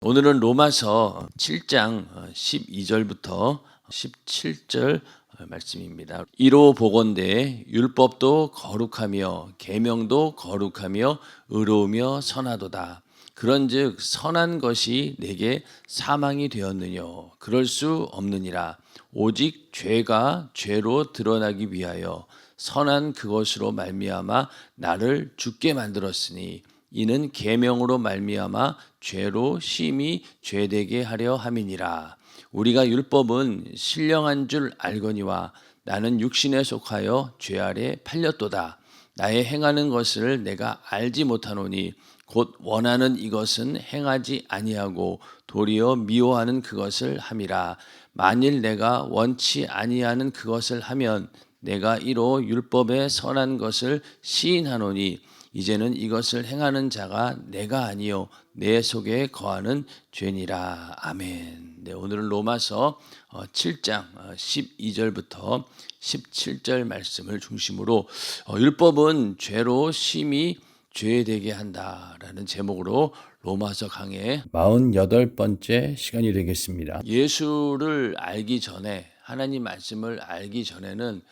오늘은 로마서 7장 12절부터 17절 말씀입니다. 이로 보건대 율법도 거룩하며 계명도 거룩하며 의로우며 선하도다. 그런즉 선한 것이 내게 사망이 되었느뇨. 그럴 수 없느니라. 오직 죄가 죄로 드러나기 위하여 선한 그것으로 말미암아 나를 죽게 만들었으니 이는 계명으로 말미암아 죄로 심히 죄되게 하려 함이니라. 우리가 율법은 신령한 줄 알거니와 나는 육신에 속하여 죄 아래 팔렸도다. 나의 행하는 것을 내가 알지 못하노니 곧 원하는 이것은 행하지 아니하고 도리어 미워하는 그것을 함이라. 만일 내가 원치 아니하는 그것을 하면 내가 이로 율법의 선한 것을 시인하노니 이제는 이것을 행하는 자가 내가 아니요 내 속에 거하는 죄니라. 아멘. 네, 오늘은 로마서 7장 12절부터 17절 말씀을 중심으로 율법은 죄로 심히 죄되게 한다라는 제목으로 로마서 강의 48번째 시간이 되겠습니다. 예수를 알기 전에, 하나님 말씀을 알기 전에는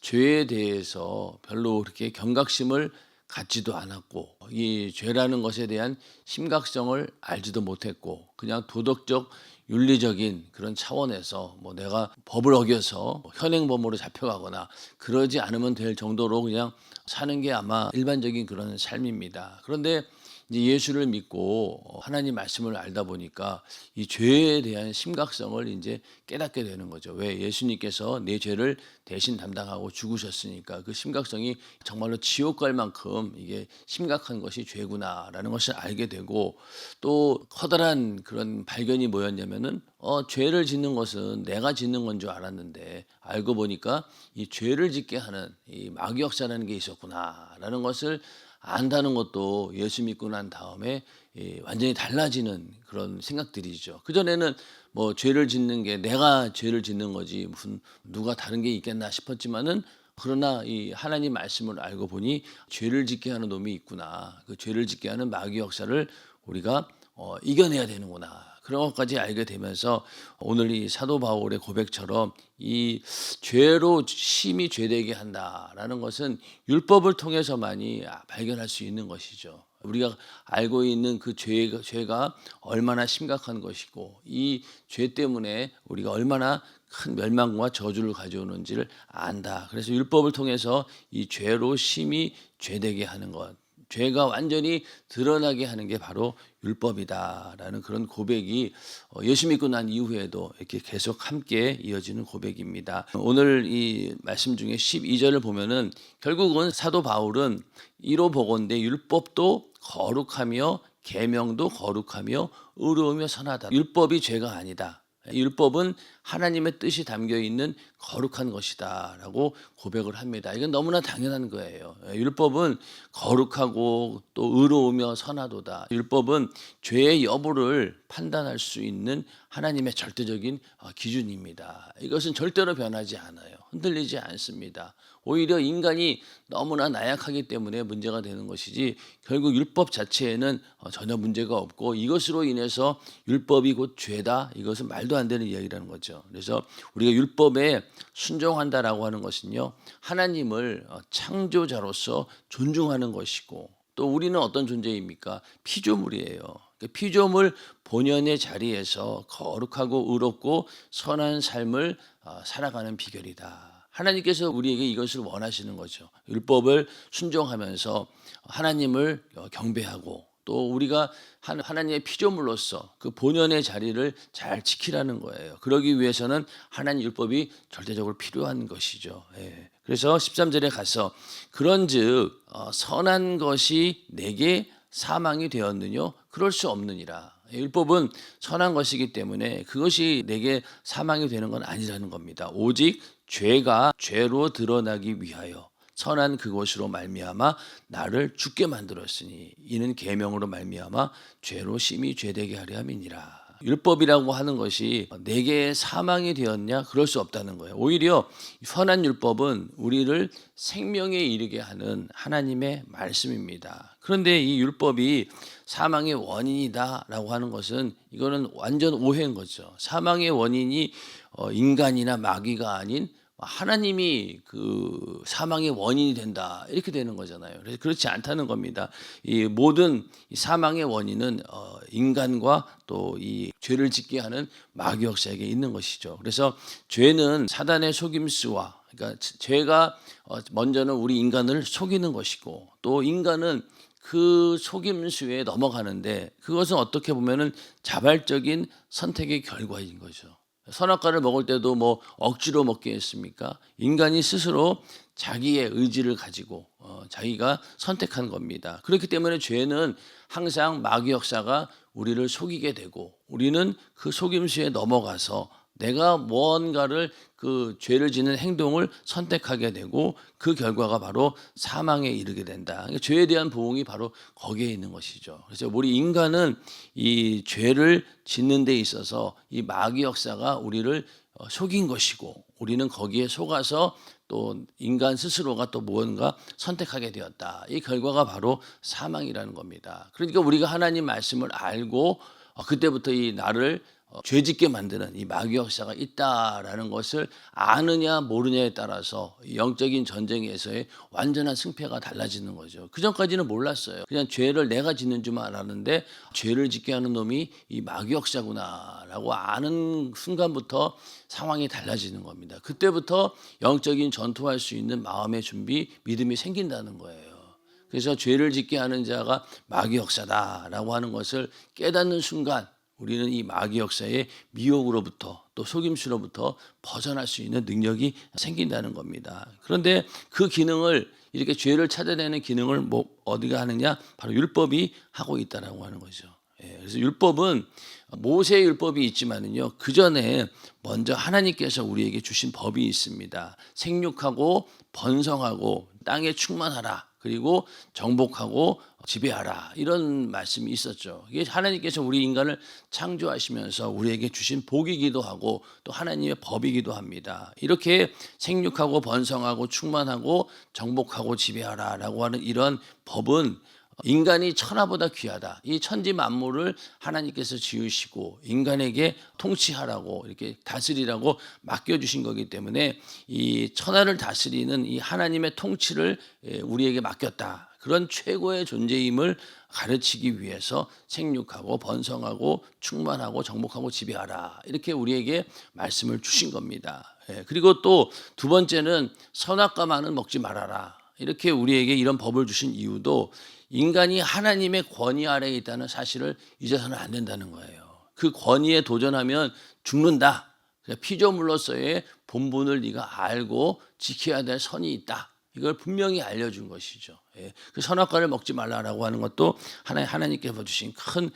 죄에 대해서 별로 그렇게 경각심을 갖지도 않았고, 이 죄라는 것에 대한 심각성을 알지도 못했고, 그냥 도덕적 윤리적인 그런 차원에서 내가 법을 어겨서 현행범으로 잡혀가거나 그러지 않으면 될 정도로 그냥 사는 게 아마 일반적인 그런 삶입니다. 그런데 이제 예수를 믿고 하나님 말씀을 알다 보니까 이 죄에 대한 심각성을 이제 깨닫게 되는 거죠. 왜? 예수님께서 내 죄를 대신 담당하고 죽으셨으니까 그 심각성이 정말로 지옥 갈 만큼 이게 심각한 것이 죄구나라는 것을 알게 되고, 또 커다란 그런 발견이 뭐였냐면은 죄를 짓는 것은 내가 짓는 건 줄 알았는데 알고 보니까 이 죄를 짓게 하는 이 마귀 역사라는 게 있었구나라는 것을 안다는 것도 예수 믿고 난 다음에 완전히 달라지는 그런 생각들이죠. 그전에는 죄를 짓는 게 내가 죄를 짓는 거지 무슨 누가 다른 게 있겠나 싶었지만은, 그러나 이 하나님 말씀을 알고 보니 죄를 짓게 하는 놈이 있구나. 그 죄를 짓게 하는 마귀 역사를 우리가 이겨내야 되는구나. 그런 것까지 알게 되면서 오늘 이 사도 바울의 고백처럼 이 죄로 심히 죄되게 한다라는 것은 율법을 통해서만이 발견할 수 있는 것이죠. 우리가 알고 있는 그 죄가 얼마나 심각한 것이고, 이 죄 때문에 우리가 얼마나 큰 멸망과 저주를 가져오는지를 안다. 그래서 율법을 통해서 이 죄로 심히 죄되게 하는 것, 죄가 완전히 드러나게 하는 게 바로 율법이다라는 그런 고백이 예수 믿고 난 이후에도 이렇게 계속 함께 이어지는 고백입니다. 오늘 이 말씀 중에 12절을 보면은 결국은 사도 바울은 이로 보건대 율법도 거룩하며 계명도 거룩하며 의로우며 선하다. 율법이 죄가 아니다. 율법은 하나님의 뜻이 담겨 있는 거룩한 것이다라고 고백을 합니다. 이건 너무나 당연한 거예요. 율법은 거룩하고 또 의로우며 선하도다. 율법은 죄의 여부를 판단할 수 있는 하나님의 절대적인 기준입니다. 이것은 절대로 변하지 않아요. 흔들리지 않습니다. 오히려 인간이 너무나 나약하기 때문에 문제가 되는 것이지, 결국 율법 자체에는 전혀 문제가 없고, 이것으로 인해서 율법이 곧 죄다, 이것은 말도 안 되는 이야기라는 거죠. 그래서 우리가 율법에 순종한다라고 하는 것은요, 하나님을 창조자로서 존중하는 것이고, 또 우리는 어떤 존재입니까? 피조물이에요. 피조물 본연의 자리에서 거룩하고 의롭고 선한 삶을 살아가는 비결이다. 하나님께서 우리에게 이것을 원하시는 거죠. 율법을 순종하면서 하나님을 경배하고, 또 우리가 하나님의 피조물로서 그 본연의 자리를 잘 지키라는 거예요. 그러기 위해서는 하나님 율법이 절대적으로 필요한 것이죠. 그래서 13절에 가서 그런즉 선한 것이 내게 사망이 되었느뇨? 그럴 수 없느니라. 율법은 선한 것이기 때문에 그것이 내게 사망이 되는 건 아니라는 겁니다. 오직 죄가 죄로 드러나기 위하여 선한 그것으로 말미암아 나를 죽게 만들었으니 이는 계명으로 말미암아 죄로 심히 죄되게 하려 함이니라. 율법이라고 하는 것이 내게 사망이 되었냐? 그럴 수 없다는 거예요. 오히려 선한 율법은 우리를 생명에 이르게 하는 하나님의 말씀입니다. 그런데 이 율법이 사망의 원인이다라고 하는 것은 이거는 완전 오해인 거죠. 사망의 원인이 인간이나 마귀가 아닌 하나님이 그 사망의 원인이 된다 이렇게 되는 거잖아요. 그래서 그렇지 않다는 겁니다. 이 모든 사망의 원인은 인간과 또 이 죄를 짓게 하는 마귀 역사에게 있는 것이죠. 그래서 죄는 사단의 속임수와 그러니까 죄가 먼저는 우리 인간을 속이는 것이고 또 인간은 그 속임수에 넘어가는데 그것은 어떻게 보면은 자발적인 선택의 결과인 거죠. 선악과를 먹을 때도 뭐 억지로 먹게 했습니까? 인간이 스스로 자기의 의지를 가지고 자기가 선택한 겁니다. 그렇기 때문에 죄는 항상 마귀 역사가 우리를 속이게 되고 우리는 그 속임수에 넘어가서 내가 무언가를 그 죄를 짓는 행동을 선택하게 되고 그 결과가 바로 사망에 이르게 된다. 그러니까 죄에 대한 보응이 바로 거기에 있는 것이죠. 그래서 우리 인간은 이 죄를 짓는 데 있어서 이 마귀 역사가 우리를 속인 것이고 우리는 거기에 속아서 또 인간 스스로가 또 무언가 선택하게 되었다. 이 결과가 바로 사망이라는 겁니다. 그러니까 우리가 하나님 말씀을 알고 그때부터 이 나를 죄짓게 만드는 이 마귀 역사가 있다라는 것을 아느냐 모르냐에 따라서 영적인 전쟁에서의 완전한 승패가 달라지는 거죠. 그 전까지는 몰랐어요. 그냥 죄를 내가 짓는 줄만 알았는데 죄를 짓게 하는 놈이 이 마귀 역사구나라고 아는 순간부터 상황이 달라지는 겁니다. 그때부터 영적인 전투할 수 있는 마음의 준비, 믿음이 생긴다는 거예요. 그래서 죄를 짓게 하는 자가 마귀 역사다라고 하는 것을 깨닫는 순간 우리는 이 마귀 역사의 미혹으로부터 또 속임수로부터 벗어날 수 있는 능력이 생긴다는 겁니다. 그런데 그 기능을 이렇게 죄를 찾아내는 기능을 뭐 어디가 하느냐? 바로 율법이 하고 있다라고 하는 거죠. 그래서 율법은 모세의 율법이 있지만은요 그 전에 먼저 하나님께서 우리에게 주신 법이 있습니다. 생육하고 번성하고 땅에 충만하라. 그리고 정복하고 지배하라 이런 말씀이 있었죠. 이게 하나님께서 우리 인간을 창조하시면서 우리에게 주신 복이기도 하고 또 하나님의 법이기도 합니다. 이렇게 생육하고 번성하고 충만하고 정복하고 지배하라라고 하는 이런 법은 인간이 천하보다 귀하다. 이 천지 만물을 하나님께서 지으시고 인간에게 통치하라고 이렇게 다스리라고 맡겨주신 거기 때문에 이 천하를 다스리는 이 하나님의 통치를 우리에게 맡겼다. 그런 최고의 존재임을 가르치기 위해서 생육하고 번성하고 충만하고 정복하고 지배하라. 이렇게 우리에게 말씀을 주신 겁니다. 그리고 또 두 번째는 선악과만은 먹지 말아라. 이렇게 우리에게 이런 법을 주신 이유도 인간이 하나님의 권위 아래에 있다는 사실을 잊어서는 안 된다는 거예요. 그 권위에 도전하면 죽는다. 피조물로서의 본분을 네가 알고 지켜야 될 선이 있다. 이걸 분명히 알려준 것이죠. 그 선악과를 먹지 말라라고 하는 것도 하나님께서 주신 큰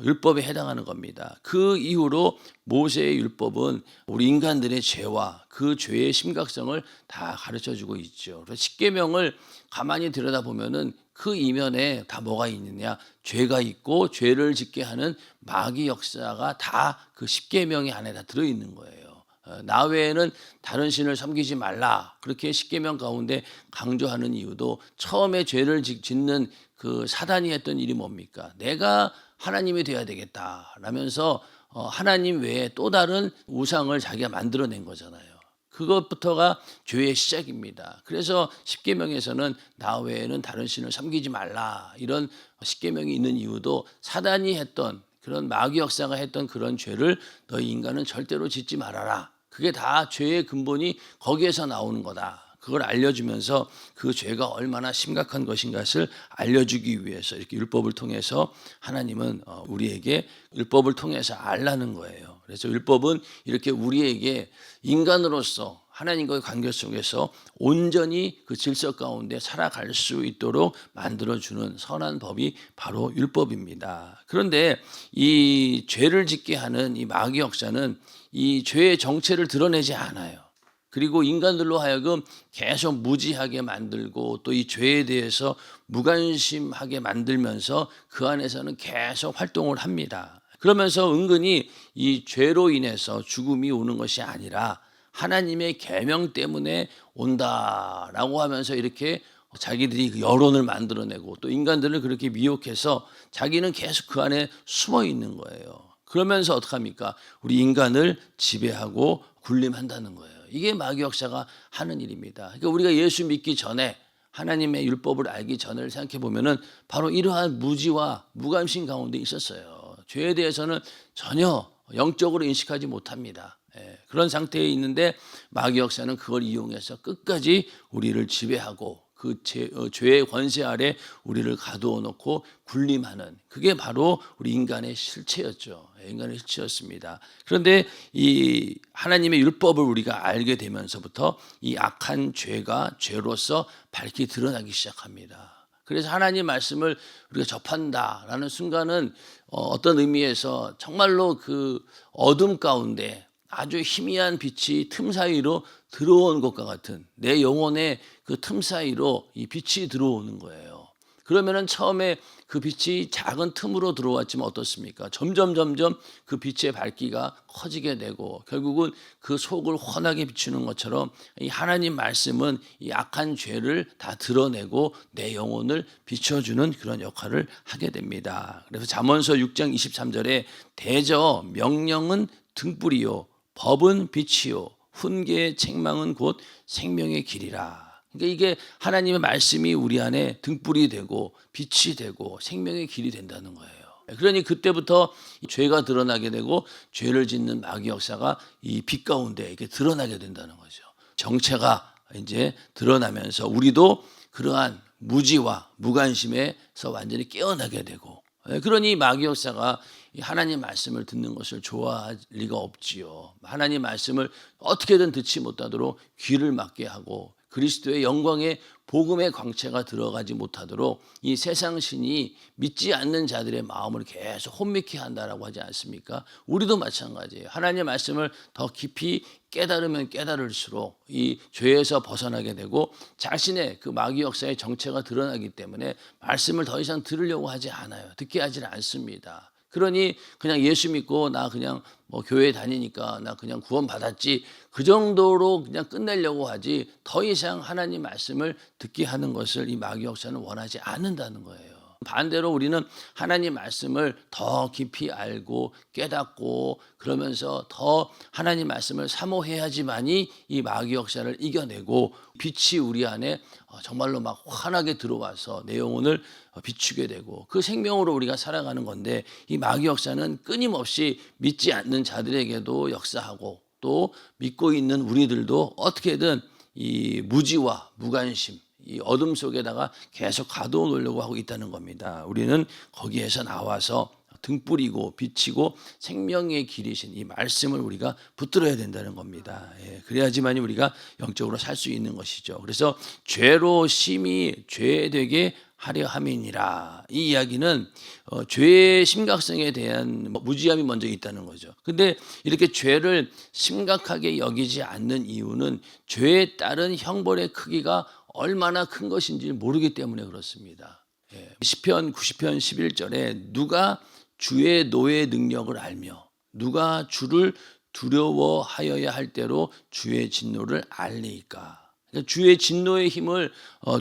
율법에 해당하는 겁니다. 그 이후로 모세의 율법은 우리 인간들의 죄와 그 죄의 심각성을 다 가르쳐주고 있죠. 그래서 십계명을 가만히 들여다보면은 그 이면에 다 뭐가 있느냐? 죄가 있고 죄를 짓게 하는 마귀 역사가 다 그 십계명의 안에 다 들어있는 거예요. 나 외에는 다른 신을 섬기지 말라. 그렇게 십계명 가운데 강조하는 이유도 처음에 죄를 짓는 그 사단이 했던 일이 뭡니까? 내가 하나님이 돼야 되겠다 라면서 하나님 외에 또 다른 우상을 자기가 만들어낸 거잖아요. 그것부터가 죄의 시작입니다. 그래서 십계명에서는 나 외에는 다른 신을 섬기지 말라 이런 십계명이 있는 이유도 사단이 했던 그런 마귀 역사가 했던 그런 죄를 너희 인간은 절대로 짓지 말아라. 그게 다 죄의 근본이 거기에서 나오는 거다. 그걸 알려주면서 그 죄가 얼마나 심각한 것인가를 알려주기 위해서 이렇게 율법을 통해서 하나님은 우리에게 율법을 통해서 알라는 거예요. 그래서 율법은 이렇게 우리에게 인간으로서 하나님과의 관계 속에서 온전히 그 질서 가운데 살아갈 수 있도록 만들어주는 선한 법이 바로 율법입니다. 그런데 이 죄를 짓게 하는 이 마귀 역사는 이 죄의 정체를 드러내지 않아요. 그리고 인간들로 하여금 계속 무지하게 만들고 또 이 죄에 대해서 무관심하게 만들면서 그 안에서는 계속 활동을 합니다. 그러면서 은근히 이 죄로 인해서 죽음이 오는 것이 아니라 하나님의 계명 때문에 온다라고 하면서 이렇게 자기들이 그 여론을 만들어내고 또 인간들을 그렇게 미혹해서 자기는 계속 그 안에 숨어 있는 거예요. 그러면서 어떡합니까? 우리 인간을 지배하고 군림한다는 거예요. 이게 마귀 역사가 하는 일입니다. 그러니까 우리가 예수 믿기 전에 하나님의 율법을 알기 전을 생각해 보면은 바로 이러한 무지와 무관심 가운데 있었어요. 죄에 대해서는 전혀 영적으로 인식하지 못합니다. 그런 상태에 있는데 마귀 역사는 그걸 이용해서 끝까지 우리를 지배하고 그 죄의 권세 아래 우리를 가두어 놓고 군림하는, 그게 바로 우리 인간의 실체였죠. 인간의 실체였습니다. 그런데 이 하나님의 율법을 우리가 알게 되면서부터 이 악한 죄가 죄로서 밝히 드러나기 시작합니다. 그래서 하나님 말씀을 우리가 접한다라는 순간은 어떤 의미에서 정말로 그 어둠 가운데 아주 희미한 빛이 틈 사이로 들어온 것과 같은, 내 영혼의 그 틈 사이로 이 빛이 들어오는 거예요. 그러면은 처음에 그 빛이 작은 틈으로 들어왔지만 어떻습니까? 점점 그 빛의 밝기가 커지게 되고 결국은 그 속을 환하게 비추는 것처럼 이 하나님 말씀은 이 악한 죄를 다 드러내고 내 영혼을 비춰주는 그런 역할을 하게 됩니다. 그래서 잠언서 6장 23절에 대저 명령은 등불이요 법은 빛이요 훈계의 책망은 곧 생명의 길이라. 그러니까 이게 하나님의 말씀이 우리 안에 등불이 되고 빛이 되고 생명의 길이 된다는 거예요. 그러니 그때부터 죄가 드러나게 되고 죄를 짓는 마귀 역사가 이 빛 가운데 이렇게 드러나게 된다는 거죠. 정체가 이제 드러나면서 우리도 그러한 무지와 무관심에서 완전히 깨어나게 되고, 그러니 마귀 역사가 하나님 말씀을 듣는 것을 좋아할 리가 없지요. 하나님 말씀을 어떻게든 듣지 못하도록 귀를 막게 하고 그리스도의 영광의 복음의 광채가 들어가지 못하도록 이 세상 신이 믿지 않는 자들의 마음을 계속 혼미케 한다라고 하지 않습니까? 우리도 마찬가지예요. 하나님의 말씀을 더 깊이 깨달으면 깨달을수록 이 죄에서 벗어나게 되고 자신의 그 마귀 역사의 정체가 드러나기 때문에 말씀을 더 이상 들으려고 하지 않아요. 듣게 하지는 않습니다. 그러니 그냥 예수 믿고 나 그냥 뭐 교회 다니니까 나 그냥 구원 받았지, 그 정도로 그냥 끝내려고 하지 더 이상 하나님 말씀을 듣게 하는 것을 이 마귀 역사는 원하지 않는다는 거예요. 반대로 우리는 하나님 말씀을 더 깊이 알고 깨닫고 그러면서 더 하나님 말씀을 사모해야지만이 이 마귀 역사를 이겨내고 빛이 우리 안에 정말로 막 환하게 들어와서 내 영혼을 비추게 되고 그 생명으로 우리가 살아가는 건데, 이 마귀 역사는 끊임없이 믿지 않는 자들에게도 역사하고 또 믿고 있는 우리들도 어떻게든 이 무지와 무관심, 이 어둠 속에다가 계속 가둬 놓으려고 하고 있다는 겁니다. 우리는 거기에서 나와서 등불이고 빛이고 생명의 길이신 이 말씀을 우리가 붙들어야 된다는 겁니다. 그래야지만 우리가 영적으로 살 수 있는 것이죠. 그래서 죄로 심히 죄되게 하려 함이니라. 이 이야기는 죄의 심각성에 대한 무지함이 먼저 있다는 거죠. 근데 이렇게 죄를 심각하게 여기지 않는 이유는 죄에 따른 형벌의 크기가 얼마나 큰 것인지 모르기 때문에 그렇습니다. 시편 90편 11절에 누가 주의 노의 능력을 알며 누가 주를 두려워하여야 할 때로 주의 진노를 알리이까. 그러니까 주의 진노의 힘을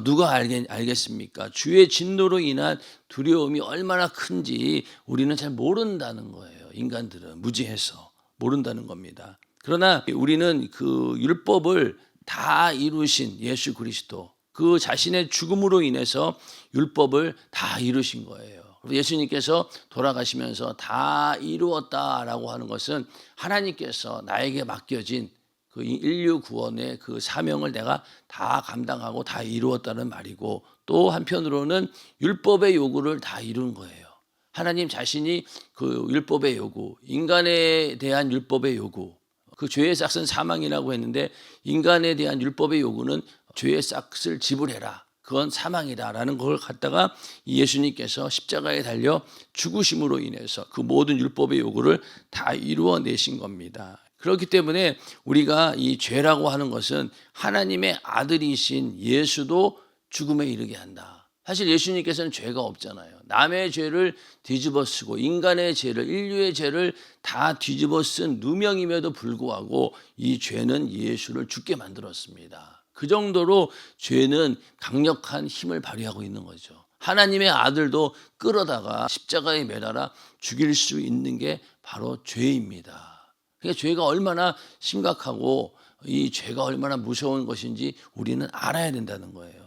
누가 알겠습니까? 주의 진노로 인한 두려움이 얼마나 큰지 우리는 잘 모른다는 거예요. 인간들은 무지해서 모른다는 겁니다. 그러나 우리는 그 율법을 다 이루신 예수 그리스도, 그 자신의 죽음으로 인해서 율법을 다 이루신 거예요. 예수님께서 돌아가시면서 다 이루었다라고 하는 것은 하나님께서 나에게 맡겨진 그 인류 구원의 그 사명을 내가 다 감당하고 다 이루었다는 말이고, 또 한편으로는 율법의 요구를 다 이룬 거예요. 하나님 자신이 그 율법의 요구, 인간에 대한 율법의 요구, 그 죄의 싹은 사망이라고 했는데 인간에 대한 율법의 요구는 죄의 싹을 지불해라, 그건 사망이다라는 걸 갖다가 예수님께서 십자가에 달려 죽으심으로 인해서 그 모든 율법의 요구를 다 이루어내신 겁니다. 그렇기 때문에 우리가 이 죄라고 하는 것은 하나님의 아들이신 예수도 죽음에 이르게 한다. 사실 예수님께서는 죄가 없잖아요. 남의 죄를 뒤집어 쓰고 인간의 죄를, 인류의 죄를 다 뒤집어 쓴 누명임에도 불구하고 이 죄는 예수를 죽게 만들었습니다. 그 정도로 죄는 강력한 힘을 발휘하고 있는 거죠. 하나님의 아들도 끌어다가 십자가에 매달아 죽일 수 있는 게 바로 죄입니다. 그러니까 죄가 얼마나 심각하고 이 죄가 얼마나 무서운 것인지 우리는 알아야 된다는 거예요.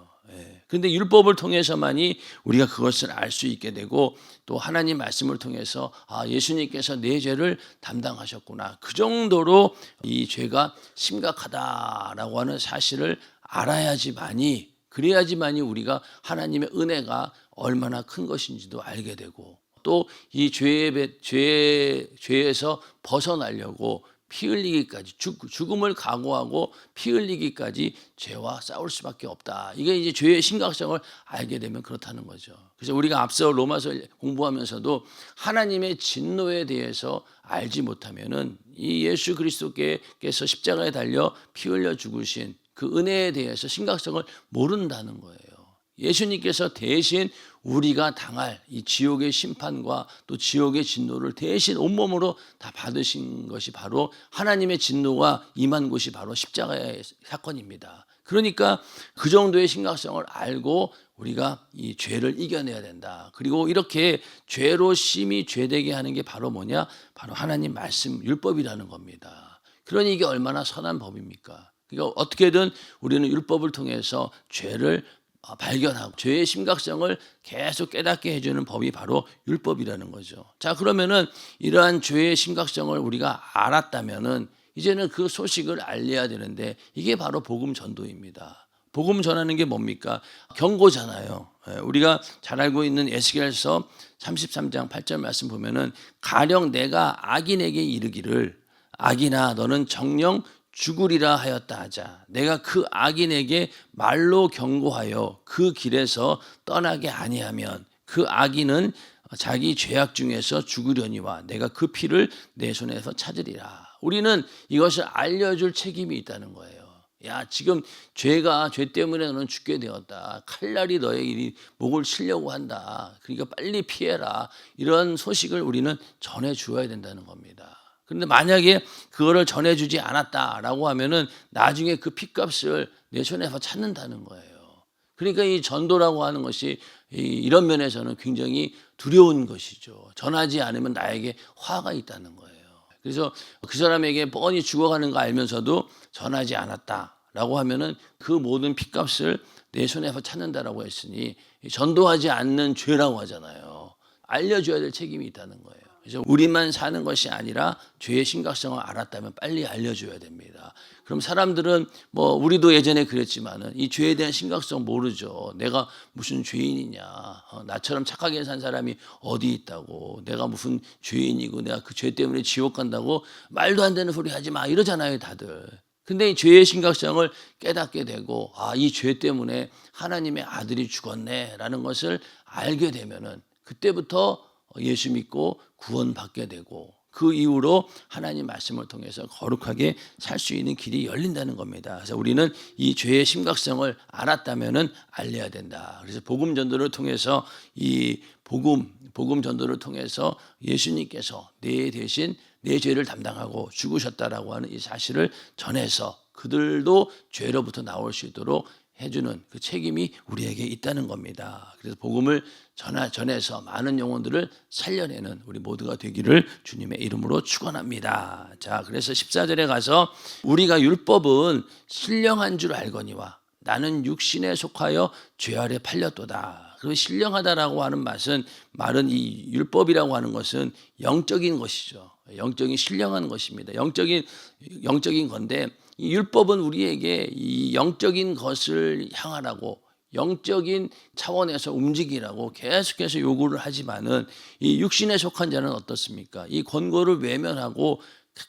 그런데 율법을 통해서만이 우리가 그것을 알 수 있게 되고 또 하나님 말씀을 통해서 예수님께서 내 죄를 담당하셨구나. 그 정도로 이 죄가 심각하다라고 하는 사실을 알아야지만이 그래야지만이 우리가 하나님의 은혜가 얼마나 큰 것인지도 알게 되고 또 이 죄에서 벗어나려고 피 흘리기까지 죽음을 각오하고 피 흘리기까지 죄와 싸울 수밖에 없다. 이게 이제 죄의 심각성을 알게 되면 그렇다는 거죠. 그래서 우리가 앞서 로마서 공부하면서도 하나님의 진노에 대해서 알지 못하면은 이 예수 그리스도께서 십자가에 달려 피 흘려 죽으신 그 은혜에 대해서 심각성을 모른다는 거예요. 예수님께서 대신 우리가 당할 이 지옥의 심판과 또 지옥의 진노를 대신 온몸으로 다 받으신 것이 바로 하나님의 진노가 임한 곳이 바로 십자가의 사건입니다. 그러니까 그 정도의 심각성을 알고 우리가 이 죄를 이겨내야 된다. 그리고 이렇게 죄로 심히 죄되게 하는 게 바로 뭐냐? 바로 하나님 말씀 율법이라는 겁니다. 그러니 이게 얼마나 선한 법입니까? 그러니까 어떻게든 우리는 율법을 통해서 죄를 발견하고 죄의 심각성을 계속 깨닫게 해주는 법이 바로 율법이라는 거죠. 자, 그러면은 이러한 죄의 심각성을 우리가 알았다면은 이제는 그 소식을 알려야 되는데 이게 바로 복음 전도입니다. 복음 전하는 게 뭡니까? 경고잖아요. 우리가 잘 알고 있는 에스겔서 33장 8절 말씀 보면은 가령 내가 악인에게 이르기를 악인아 너는 정녕 죽으리라 하였다 하자. 내가 그 악인에게 말로 경고하여 그 길에서 떠나게 아니하면 그 악인은 자기 죄악 중에서 죽으려니와 내가 그 피를 내 손에서 찾으리라. 우리는 이것을 알려줄 책임이 있다는 거예요. 야, 지금 죄 때문에 너는 죽게 되었다. 칼날이 너의 목을 치려고 한다. 그러니까 빨리 피해라. 이런 소식을 우리는 전해주어야 된다는 겁니다. 그런데 만약에 그거를 전해주지 않았다라고 하면은 나중에 그 핏값을 내 손에서 찾는다는 거예요. 그러니까 이 전도라고 하는 것이 이런 면에서는 굉장히 두려운 것이죠. 전하지 않으면 나에게 화가 있다는 거예요. 그래서 그 사람에게 뻔히 죽어가는 거 알면서도 전하지 않았다라고 하면은 그 모든 핏값을 내 손에서 찾는다라고 했으니 전도하지 않는 죄라고 하잖아요. 알려줘야 될 책임이 있다는 거예요. 그래서 우리만 사는 것이 아니라 죄의 심각성을 알았다면 빨리 알려줘야 됩니다. 그럼 사람들은 우리도 예전에 그랬지만은 이 죄에 대한 심각성 모르죠. 내가 무슨 죄인이냐. 나처럼 착하게 산 사람이 어디 있다고. 내가 무슨 죄인이고 내가 그 죄 때문에 지옥 간다고 말도 안 되는 소리 하지 마 이러잖아요, 다들. 근데 이 죄의 심각성을 깨닫게 되고 이 죄 때문에 하나님의 아들이 죽었네라는 것을 알게 되면은 그때부터 예수 믿고 구원받게 되고 그 이후로 하나님 말씀을 통해서 거룩하게 살 수 있는 길이 열린다는 겁니다. 그래서 우리는 이 죄의 심각성을 알았다면은 알려야 된다. 그래서 복음 전도를 통해서 이 복음 전도를 통해서 예수님께서 내 대신 내 죄를 담당하고 죽으셨다라고 하는 이 사실을 전해서 그들도 죄로부터 나올 수 있도록 해주는 그 책임이 우리에게 있다는 겁니다. 그래서 복음을 전해서 많은 영혼들을 살려내는 우리 모두가 되기를 주님의 이름으로 축원합니다. 자, 그래서 14절에 가서 우리가 율법은 신령한 줄 알거니와 나는 육신에 속하여 죄 아래 팔렸도다. 그 신령하다라고 하는 말은 이 율법이라고 하는 것은 영적인 것이죠. 영적인 신령한 것입니다. 영적인 건데 이 율법은 우리에게 이 영적인 것을 향하라고 영적인 차원에서 움직이라고 계속해서 요구를 하지만은 이 육신에 속한 자는 어떻습니까? 이 권고를 외면하고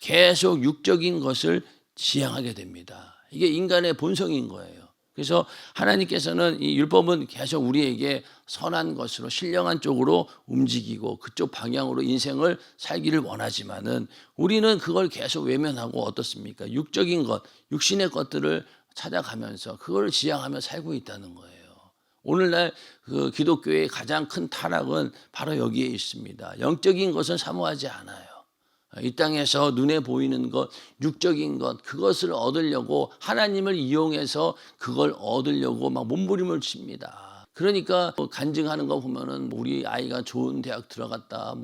계속 육적인 것을 지향하게 됩니다. 이게 인간의 본성인 거예요. 그래서 하나님께서는 이 율법은 계속 우리에게 선한 것으로 신령한 쪽으로 움직이고 그쪽 방향으로 인생을 살기를 원하지만은 우리는 그걸 계속 외면하고 어떻습니까? 육적인 것, 육신의 것들을 찾아가면서 그걸 지향하며 살고 있다는 거예요. 오늘날 그 기독교의 가장 큰 타락은 바로 여기에 있습니다. 영적인 것은 사모하지 않아요. 이 땅에서 눈에 보이는 것, 육적인 것, 그것을 얻으려고 하나님을 이용해서 그걸 얻으려고 막 몸부림을 칩니다. 그러니까 간증하는 거 보면은 우리 아이가 좋은 대학 들어갔다,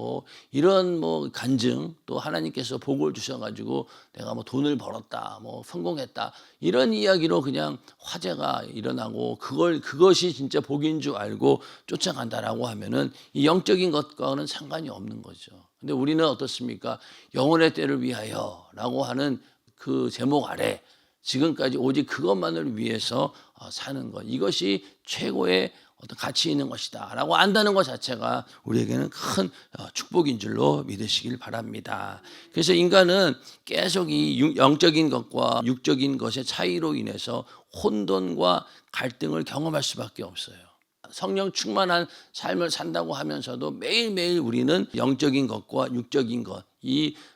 이런 간증, 또 하나님께서 복을 주셔가지고 내가 돈을 벌었다, 성공했다, 이런 이야기로 그냥 화제가 일어나고 그것이 진짜 복인 줄 알고 쫓아간다라고 하면은 이 영적인 것과는 상관이 없는 거죠. 근데 우리는 어떻습니까? 영혼의 때를 위하여라고 하는 그 제목 아래 지금까지 오직 그것만을 위해서 사는 것, 이것이 최고의 어떤 가치 있는 것이다 라고 안다는 것 자체가 우리에게는 큰 축복인 줄로 믿으시길 바랍니다. 그래서 인간은 계속 이 영적인 것과 육적인 것의 차이로 인해서 혼돈과 갈등을 경험할 수밖에 없어요. 성령 충만한 삶을 산다고 하면서도 매일매일 우리는 영적인 것과 육적인 것,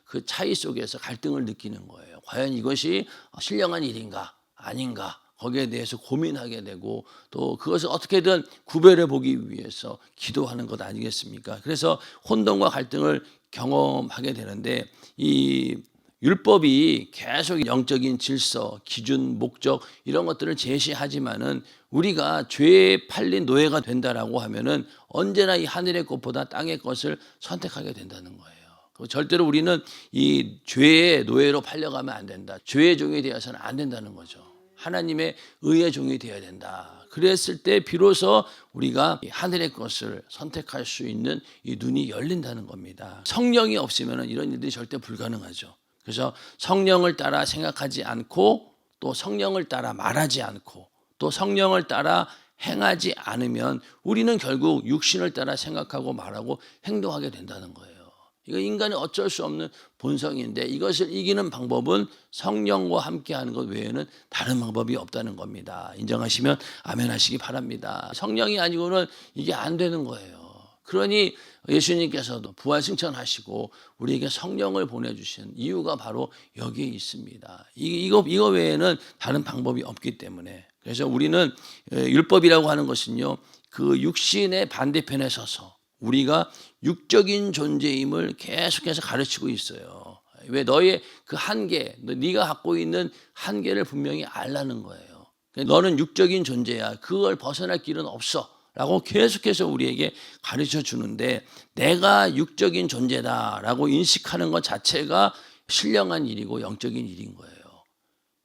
그 차이 속에서 갈등을 느끼는 거예요. 과연 이것이 신령한 일인가 아닌가, 거기에 대해서 고민하게 되고 또 그것을 어떻게든 구별해 보기 위해서 기도하는 것 아니겠습니까? 그래서 혼돈과 갈등을 경험하게 되는데, 이 율법이 계속 영적인 질서, 기준, 목적 이런 것들을 제시하지만은 우리가 죄에 팔린 노예가 된다라고 하면은 언제나 이 하늘의 것보다 땅의 것을 선택하게 된다는 거예요. 절대로 우리는 이 죄의 노예로 팔려가면 안 된다. 죄의 종이 되어서는 안 된다는 거죠. 하나님의 의의 종이 되어야 된다. 그랬을 때 비로소 우리가 하늘의 것을 선택할 수 있는 이 눈이 열린다는 겁니다. 성령이 없으면 이런 일들이 절대 불가능하죠. 그래서 성령을 따라 생각하지 않고 또 성령을 따라 말하지 않고 또 성령을 따라 행하지 않으면 우리는 결국 육신을 따라 생각하고 말하고 행동하게 된다는 거예요. 이거 인간이 어쩔 수 없는 본성인데 이것을 이기는 방법은 성령과 함께하는 것 외에는 다른 방법이 없다는 겁니다. 인정하시면 아멘 하시기 바랍니다. 성령이 아니고는 이게 안 되는 거예요. 그러니 예수님께서도 부활 승천하시고 우리에게 성령을 보내주신 이유가 바로 여기에 있습니다. 이거 외에는 다른 방법이 없기 때문에. 그래서 우리는 율법이라고 하는 것은요, 그 육신의 반대편에 서서 우리가 육적인 존재임을 계속해서 가르치고 있어요. 왜? 너의 그 한계, 네가 갖고 있는 한계를 분명히 알라는 거예요. 너는 육적인 존재야. 그걸 벗어날 길은 없어 라고 계속해서 우리에게 가르쳐 주는데, 내가 육적인 존재다라고 인식하는 것 자체가 신령한 일이고 영적인 일인 거예요.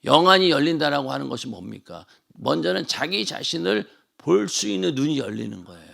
영안이 열린다라고 하는 것이 뭡니까? 먼저는 자기 자신을 볼 수 있는 눈이 열리는 거예요.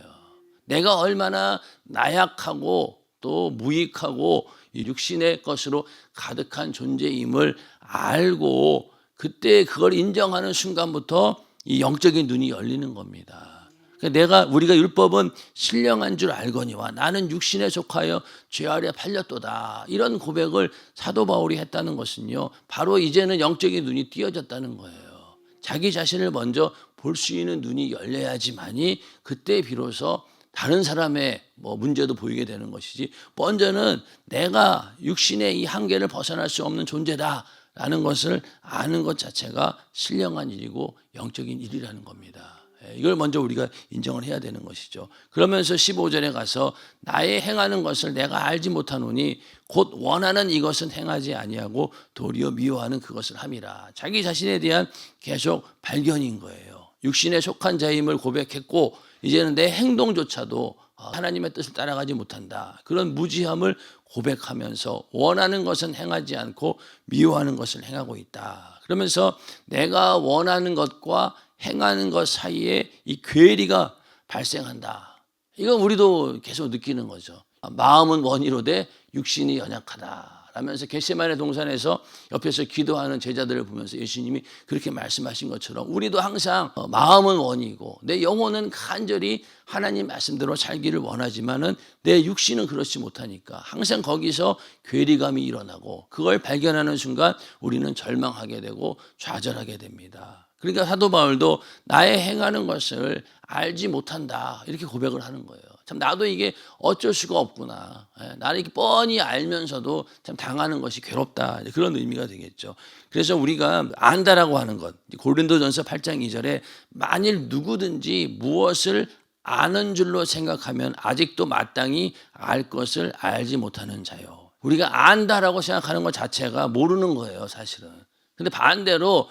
내가 얼마나 나약하고 또 무익하고 육신의 것으로 가득한 존재임을 알고 그때 그걸 인정하는 순간부터 이 영적인 눈이 열리는 겁니다. 우리가 율법은 신령한 줄 알거니와 나는 육신에 속하여 죄 아래 팔렸도다, 이런 고백을 사도 바울이 했다는 것은요, 바로 이제는 영적인 눈이 띄어졌다는 거예요. 자기 자신을 먼저 볼 수 있는 눈이 열려야지만이 그때 비로소 다른 사람의 문제도 보이게 되는 것이지, 먼저는 내가 육신의 이 한계를 벗어날 수 없는 존재다라는 것을 아는 것 자체가 신령한 일이고 영적인 일이라는 겁니다. 이걸 먼저 우리가 인정을 해야 되는 것이죠. 그러면서 15절에 가서 나의 행하는 것을 내가 알지 못하노니 곧 원하는 이것은 행하지 아니하고 도리어 미워하는 그것을 함이라. 자기 자신에 대한 계속 발견인 거예요. 육신에 속한 자임을 고백했고 이제는 내 행동조차도 하나님의 뜻을 따라가지 못한다. 그런 무지함을 고백하면서 원하는 것은 행하지 않고 미워하는 것을 행하고 있다. 그러면서 내가 원하는 것과 행하는 것 사이에 이 괴리가 발생한다. 이건 우리도 계속 느끼는 거죠. 마음은 원이로되 육신이 연약하다 라면서 겟세마네 동산에서 옆에서 기도하는 제자들을 보면서 예수님이 그렇게 말씀하신 것처럼 우리도 항상 마음은 원이고 내 영혼은 간절히 하나님 말씀대로 살기를 원하지만은 내 육신은 그렇지 못하니까 항상 거기서 괴리감이 일어나고 그걸 발견하는 순간 우리는 절망하게 되고 좌절하게 됩니다. 그러니까 사도 바울도 나의 행하는 것을 알지 못한다 이렇게 고백을 하는 거예요. 참 나도 이게 어쩔 수가 없구나. 나는 이렇게 뻔히 알면서도 참 당하는 것이 괴롭다. 그런 의미가 되겠죠. 그래서 우리가 안다라고 하는 것, 고린도전서 8장 2절에 만일 누구든지 무엇을 아는 줄로 생각하면 아직도 마땅히 알 것을 알지 못하는 자요. 우리가 안다라고 생각하는 것 자체가 모르는 거예요, 사실은. 근데 반대로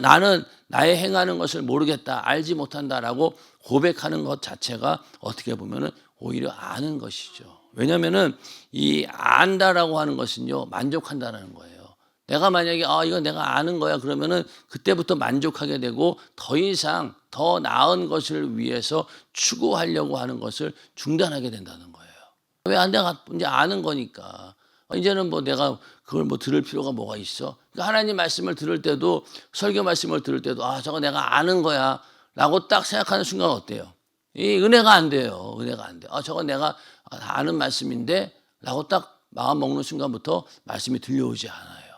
나는 나의 행하는 것을 모르겠다, 알지 못한다라고 고백하는 것 자체가 어떻게 보면은 오히려 아는 것이죠. 왜냐하면은 이 안다라고 하는 것은요, 만족한다는 거예요. 내가 만약에 이건 내가 아는 거야 그러면은 그때부터 만족하게 되고 더 이상 더 나은 것을 위해서 추구하려고 하는 것을 중단하게 된다는 거예요. 왜 내가 이제 아는 거니까. 이제는 뭐 내가 그걸 뭐 들을 필요가 뭐가 있어? 그러니까 하나님 말씀을 들을 때도 설교 말씀을 들을 때도 저거 내가 아는 거야 라고 딱 생각하는 순간 어때요? 이 은혜가 안 돼요. 은혜가 안 돼. 저거 내가 아는 말씀인데 라고 딱 마음 먹는 순간부터 말씀이 들려오지 않아요.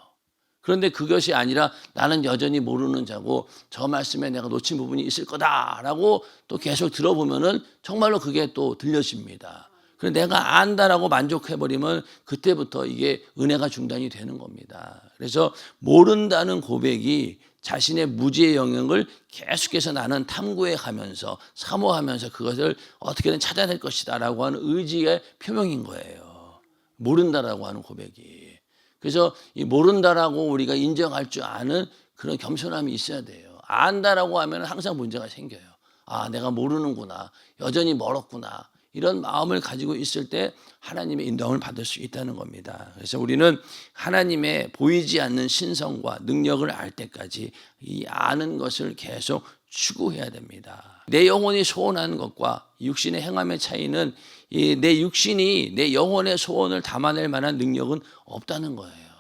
그런데 그것이 아니라 나는 여전히 모르는 자고 저 말씀에 내가 놓친 부분이 있을 거다라고 또 계속 들어보면은 정말로 그게 또 들려집니다. 그래서 내가 안다라고 만족해버리면 그때부터 이게 은혜가 중단이 되는 겁니다. 그래서 모른다는 고백이 자신의 무지의 영역을 계속해서 나는 탐구해 가면서 사모하면서 그것을 어떻게든 찾아낼 것이다 라고 하는 의지의 표명인 거예요. 모른다라고 하는 고백이. 그래서 이 모른다라고 우리가 인정할 줄 아는 그런 겸손함이 있어야 돼요. 안다라고 하면 항상 문제가 생겨요. 내가 모르는구나. 여전히 멀었구나. 이런 마음을 가지고 있을 때 하나님의 인도함을 받을 수 있다는 겁니다. 그래서 우리는 하나님의 보이지 않는 신성과 능력을 알 때까지 이 아는 것을 계속 추구해야 됩니다. 내 영혼이 소원하는 것과 육신의 행함의 차이는 내 육신이 내 영혼의 소원을 담아낼 만한 능력은 없다는 거예요.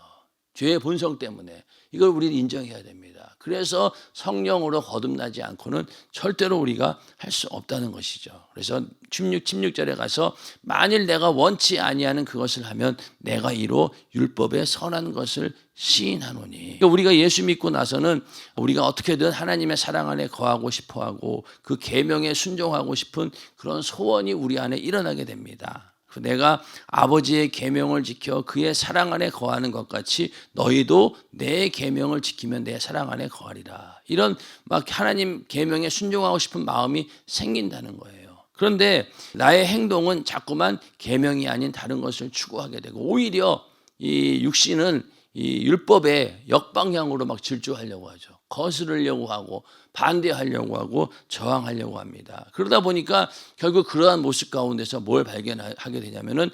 죄의 본성 때문에 이걸 우리는 인정해야 됩니다. 그래서 성령으로 거듭나지 않고는 절대로 우리가 할 수 없다는 것이죠. 그래서 16절에 가서 만일 내가 원치 아니하는 그것을 하면 내가 이로 율법에 선한 것을 시인하노니. 그러니까 우리가 예수 믿고 나서는 우리가 어떻게든 하나님의 사랑 안에 거하고 싶어하고 그 계명에 순종하고 싶은 그런 소원이 우리 안에 일어나게 됩니다. 내가 아버지의 계명을 지켜 그의 사랑 안에 거하는 것 같이 너희도 내 계명을 지키면 내 사랑 안에 거하리라. 이런 막 하나님 계명에 순종하고 싶은 마음이 생긴다는 거예요. 그런데 나의 행동은 자꾸만 계명이 아닌 다른 것을 추구하게 되고 오히려 이 육신은 이 율법의 역방향으로 막 질주하려고 하죠. 거스르려고 하고 반대하려고 하고 저항하려고 합니다. 그러다 보니까 결국 그러한 모습 가운데서 뭘 발견하게 되냐면은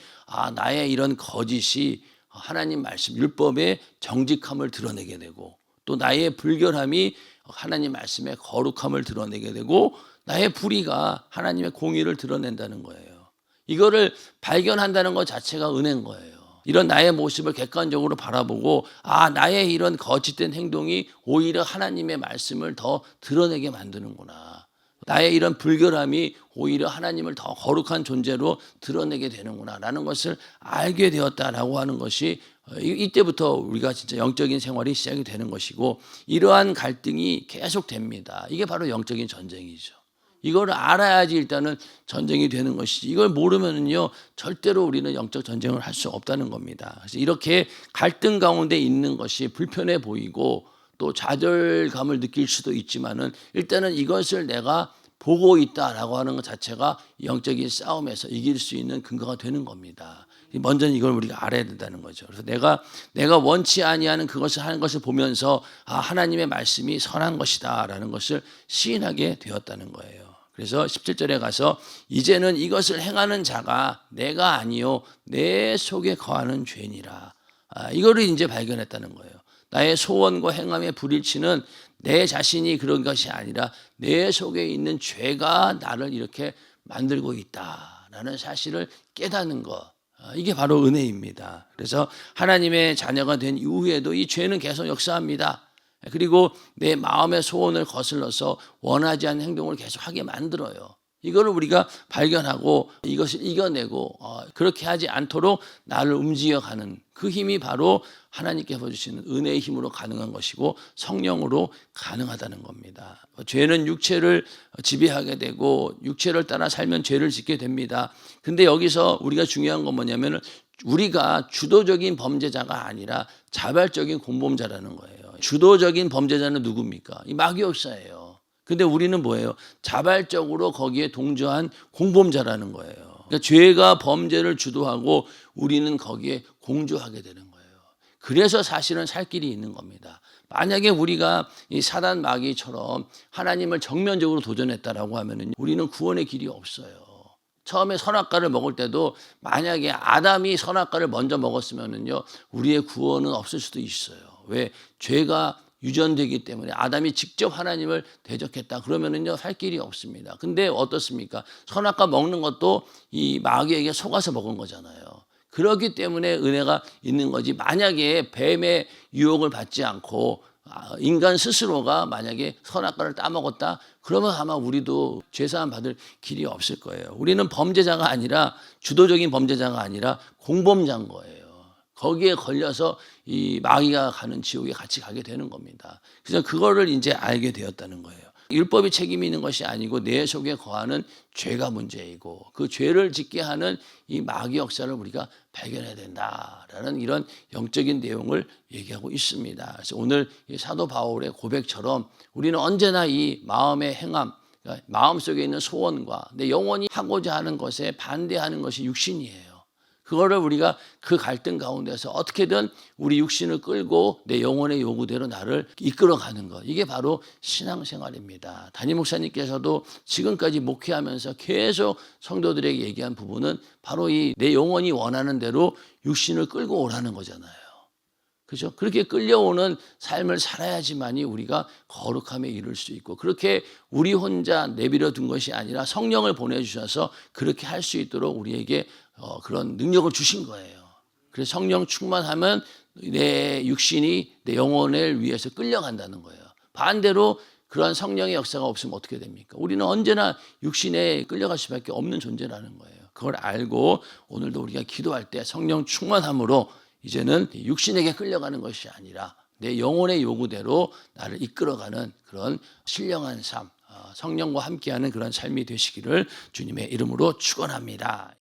나의 이런 거짓이 하나님 말씀 율법의 정직함을 드러내게 되고 또 나의 불결함이 하나님 말씀의 거룩함을 드러내게 되고 나의 불의가 하나님의 공의를 드러낸다는 거예요. 이거를 발견한다는 것 자체가 은혜인 거예요. 이런 나의 모습을 객관적으로 바라보고 나의 이런 거짓된 행동이 오히려 하나님의 말씀을 더 드러내게 만드는구나. 나의 이런 불결함이 오히려 하나님을 더 거룩한 존재로 드러내게 되는구나 라는 것을 알게 되었다라고 하는 것이 이때부터 우리가 진짜 영적인 생활이 시작이 되는 것이고 이러한 갈등이 계속 됩니다. 이게 바로 영적인 전쟁이죠. 이걸 알아야지 일단은 전쟁이 되는 것이지 이걸 모르면은요 절대로 우리는 영적 전쟁을 할 수 없다는 겁니다. 그래서 이렇게 갈등 가운데 있는 것이 불편해 보이고 또 좌절감을 느낄 수도 있지만은 일단은 이것을 내가 보고 있다라고 하는 것 자체가 영적인 싸움에서 이길 수 있는 근거가 되는 겁니다. 먼저 이걸 우리가 알아야 된다는 거죠. 그래서 내가 원치 아니하는 그것을 하는 것을 보면서 하나님의 말씀이 선한 것이다라는 것을 시인하게 되었다는 거예요. 그래서 17절에 가서 이제는 이것을 행하는 자가 내가 아니요 내 속에 거하는 죄니라. 이거를 이제 발견했다는 거예요. 나의 소원과 행함의 불일치는 내 자신이 그런 것이 아니라 내 속에 있는 죄가 나를 이렇게 만들고 있다라는 사실을 깨닫는 것. 이게 바로 은혜입니다. 그래서 하나님의 자녀가 된 이후에도 이 죄는 계속 역사합니다. 그리고 내 마음의 소원을 거슬러서 원하지 않는 행동을 계속 하게 만들어요. 이거를 우리가 발견하고 이것을 이겨내고 그렇게 하지 않도록 나를 움직여가는 그 힘이 바로 하나님께서 주시는 은혜의 힘으로 가능한 것이고 성령으로 가능하다는 겁니다. 죄는 육체를 지배하게 되고 육체를 따라 살면 죄를 짓게 됩니다. 근데 여기서 우리가 중요한 건 뭐냐면 우리가 주도적인 범죄자가 아니라 자발적인 공범자라는 거예요. 주도적인 범죄자는 누굽니까? 이 마귀역사예요. 근데 우리는 뭐예요? 자발적으로 거기에 동조한 공범자라는 거예요. 그러니까 죄가 범죄를 주도하고 우리는 거기에 공조하게 되는 거예요. 그래서 사실은 살 길이 있는 겁니다. 만약에 우리가 이 사단 마귀처럼 하나님을 정면적으로 도전했다라고 하면은 우리는 구원의 길이 없어요. 처음에 선악과를 먹을 때도 만약에 아담이 선악과를 먼저 먹었으면은요, 우리의 구원은 없을 수도 있어요. 왜? 죄가 유전되기 때문에 아담이 직접 하나님을 대적했다 그러면은요 살 길이 없습니다. 근데 어떻습니까? 선악과 먹는 것도 이 마귀에게 속아서 먹은 거잖아요. 그렇기 때문에 은혜가 있는 거지. 만약에 뱀의 유혹을 받지 않고 인간 스스로가 만약에 선악과를 따먹었다 그러면 아마 우리도 죄사함 받을 길이 없을 거예요. 우리는 범죄자가 아니라 주도적인 범죄자가 아니라 공범자인 거예요. 거기에 걸려서 이 마귀가 가는 지옥에 같이 가게 되는 겁니다. 그래서 그거를 이제 알게 되었다는 거예요. 율법이 책임이 있는 것이 아니고 내 속에 거하는 죄가 문제이고 그 죄를 짓게 하는 이 마귀 역사를 우리가 발견해야 된다라는 이런 영적인 내용을 얘기하고 있습니다. 그래서 오늘 이 사도 바울의 고백처럼 우리는 언제나 이 마음의 행함, 그러니까 마음속에 있는 소원과 내 영혼이 하고자 하는 것에 반대하는 것이 육신이에요. 그거를 우리가 그 갈등 가운데서 어떻게든 우리 육신을 끌고 내 영혼의 요구대로 나를 이끌어가는 것. 이게 바로 신앙생활입니다. 담임 목사님께서도 지금까지 목회하면서 계속 성도들에게 얘기한 부분은 바로 이 내 영혼이 원하는 대로 육신을 끌고 오라는 거잖아요. 그렇죠? 그렇게 끌려오는 삶을 살아야지만이 우리가 거룩함에 이를 수 있고 그렇게 우리 혼자 내버려 둔 것이 아니라 성령을 보내주셔서 그렇게 할 수 있도록 우리에게 그런 능력을 주신 거예요. 그래서 성령 충만하면 내 육신이 내 영혼을 위해서 끌려간다는 거예요. 반대로 그러한 성령의 역사가 없으면 어떻게 됩니까? 우리는 언제나 육신에 끌려갈 수밖에 없는 존재라는 거예요. 그걸 알고 오늘도 우리가 기도할 때 성령 충만함으로 이제는 육신에게 끌려가는 것이 아니라 내 영혼의 요구대로 나를 이끌어가는 그런 신령한 삶, 성령과 함께하는 그런 삶이 되시기를 주님의 이름으로 축원합니다.